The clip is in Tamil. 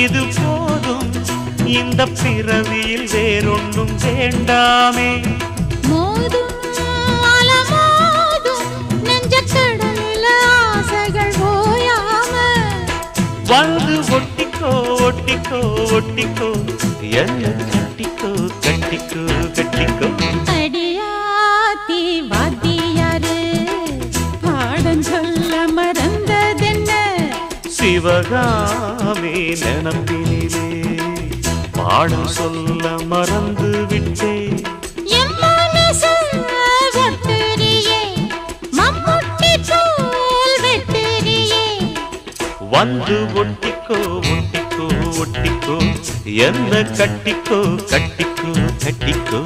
இது போதும் இந்த பிறவியில் வேறொன்றும் வேண்டாமே. மோதும் அலமோதும் நெஞ்சக்கடலில் ஆசைகள் ஓயாம வந்து ஒட்டிக்கோ ஒட்டிக்கோ ஒட்டிக்கோ என்ன கட்டிக்கோ கட்டிக்கோ கட்டிக்கோ. அடியாத்தி வாத்தியாரு பாடம் சொல்ல மறந்ததென்ன சிவகாமி நினப்பினிலே பாடம் சொல்ல மறந்து விட்டே. என் மனசு வெட்டுறியே மம்முட்டி போல் வெட்டுறியே வந்து ஒட்டிக்கோ ஒட்டிக்கோ ஒட்டிக்கோ என்ன கட்டிக்கோ கட்டிக்கோ கட்டிக்கோ.